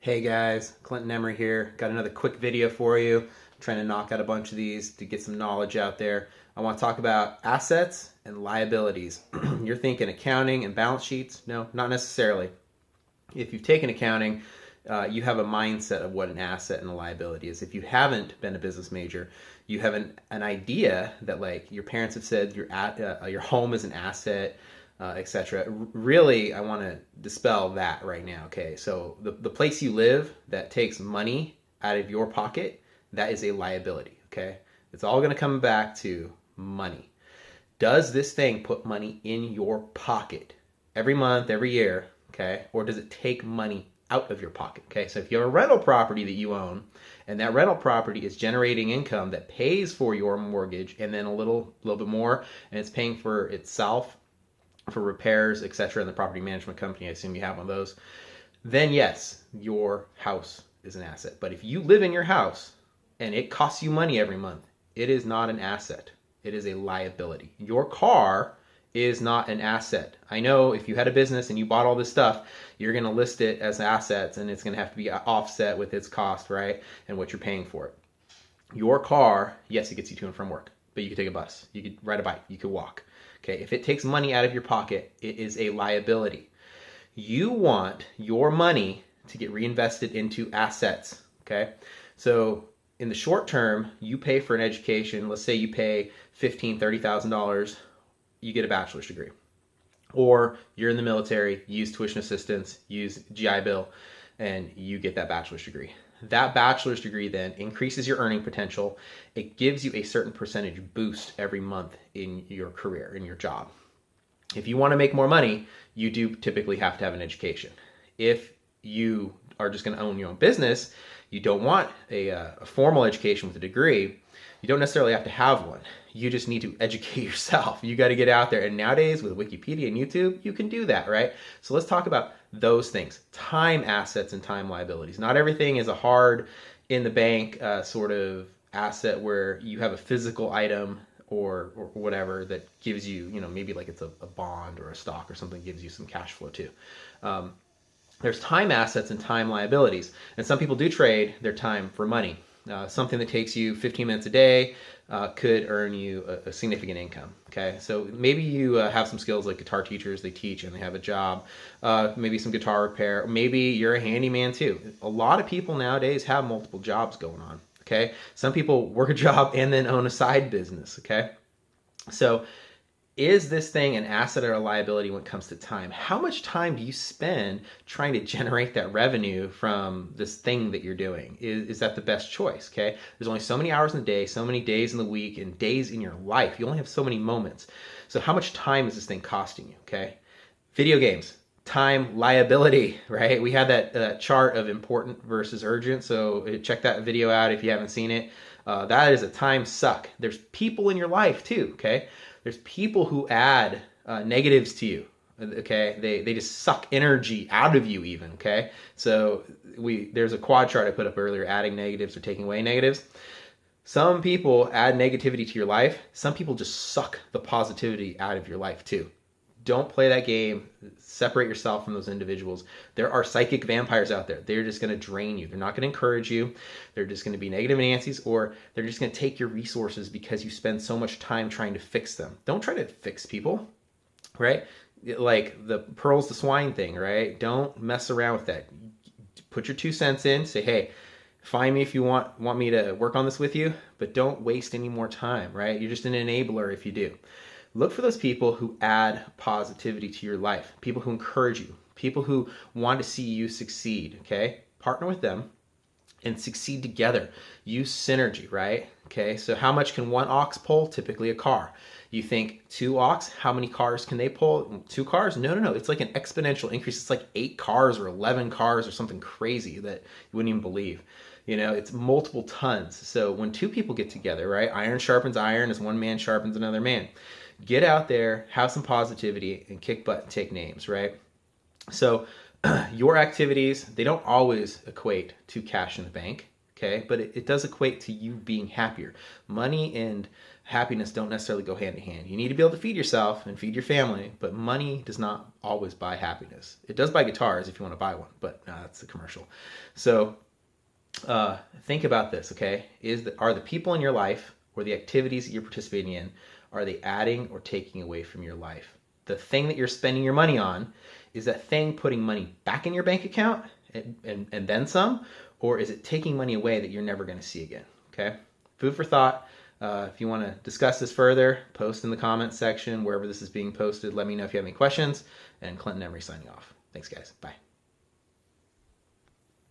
Hey guys, Clinton Emery here. Got another quick video for you. I'm trying to knock out a bunch of these to get some knowledge out there. I want to talk about assets and liabilities. You're thinking accounting and balance sheets? No, not necessarily. If you've taken accounting, you have a mindset of what an asset and a liability is. If you haven't been a business major, you have an idea that, like, your parents have said your home is an asset, etc. Really, I want to dispel that right now. Okay, so the place you live that takes money out of your pocket, that is a liability. Okay, it's all going to come back to money. Does this thing put money in your pocket every month, every year? Okay, or does it take money out of your pocket? Okay, so if you have a rental property that you own, and that rental property is generating income that pays for your mortgage, and then a little bit more, and it's paying for itself, for repairs, etc., in the property management company, I assume you have one of those, then yes, your house is an asset. But if you live in your house and it costs you money every month, it is not an asset. It is a liability. Your car is not an asset. I know if you had a business and you bought all this stuff, you're going to list it as assets and it's going to have to be offset with its cost, right? And what you're paying for it. Your car, yes, it gets you to and from work, but you could take a bus, you could ride a bike, you could walk. Okay, if it takes money out of your pocket, it is a liability. You want your money to get reinvested into assets. Okay, so in the short term, you pay for an education. Let's say you pay $15,000, $30,000, you get a bachelor's degree. Or you're in the military, use tuition assistance, use GI Bill, and you get that bachelor's degree. That bachelor's degree then increases your earning potential. It gives you a certain percentage boost every month in your career, in your job. If you want to make more money, you do typically have to have an education. If you are just going to own your own business, you don't want a formal education with a degree, you don't necessarily have to have one. You just need to educate yourself. You got to get out there. And nowadays with Wikipedia and YouTube, you can do that, right? So let's talk about those things. Time assets and time liabilities. Not everything is a hard in the bank sort of asset where you have a physical item or whatever that gives you, maybe like it's a bond or a stock or something, gives you some cash flow too. There's time assets and time liabilities. And some people do trade their time for money. Something that takes you 15 minutes a day could earn you a significant income. Okay, so maybe you have some skills like guitar teachers, they teach and they have a job, maybe some guitar repair, maybe you're a handyman too. A lot of people nowadays have multiple jobs going on. Okay, some people work a job and then own a side business. Okay, so is this thing an asset or a liability when it comes to time? How much time do you spend trying to generate that revenue from this thing that you're doing? Is that the best choice? Okay, there's only so many hours in the day, so many days in the week, and days in your life. You only have so many moments. So how much time is this thing costing you? Okay, video games, time liability, right? We had that chart of important versus urgent. So check that video out if you haven't seen it. That is a time suck. There's people in your life too. Okay. There's people who add negatives to you. Okay, they just suck energy out of you even. Okay, so there's a quad chart I put up earlier, adding negatives or taking away negatives. Some people add negativity to your life. Some people just suck the positivity out of your life too. Don't play that game. Separate yourself from those individuals. There are psychic vampires out there. They're just going to drain you. They're not going to encourage you. They're just going to be negative Nancy's, or they're just going to take your resources because you spend so much time trying to fix them. Don't try to fix people, right? Like the pearls to swine thing, right? Don't mess around with that. Put your 2 cents in. Say, hey, find me if you want me to work on this with you, but don't waste any more time, right? You're just an enabler if you do. Look for those people who add positivity to your life, people who encourage you, people who want to see you succeed, okay? Partner with them and succeed together. Use synergy, right? Okay, so how much can one ox pull? Typically a car. You think 2 ox, how many cars can they pull? 2 cars? No. It's like an exponential increase. It's like 8 cars or 11 cars or something crazy that you wouldn't even believe. It's multiple tons. So when 2 people get together, right? Iron sharpens iron as one man sharpens another man. Get out there, have some positivity, and kick butt and take names, right? So your activities, they don't always equate to cash in the bank, okay? But it does equate to you being happier. Money and happiness don't necessarily go hand in hand. You need to be able to feed yourself and feed your family, but money does not always buy happiness. It does buy guitars if you want to buy one, but that's a commercial. So think about this, okay? Are the people in your life or the activities that you're participating in, are they adding or taking away from your life? The thing that you're spending your money on, is that thing putting money back in your bank account and then some, or is it taking money away that you're never going to see again? Okay, food for thought. If you want to discuss this further, post in the comments section wherever this is being posted. Let me know if you have any questions. And Clinton Emery signing off. Thanks, guys. Bye.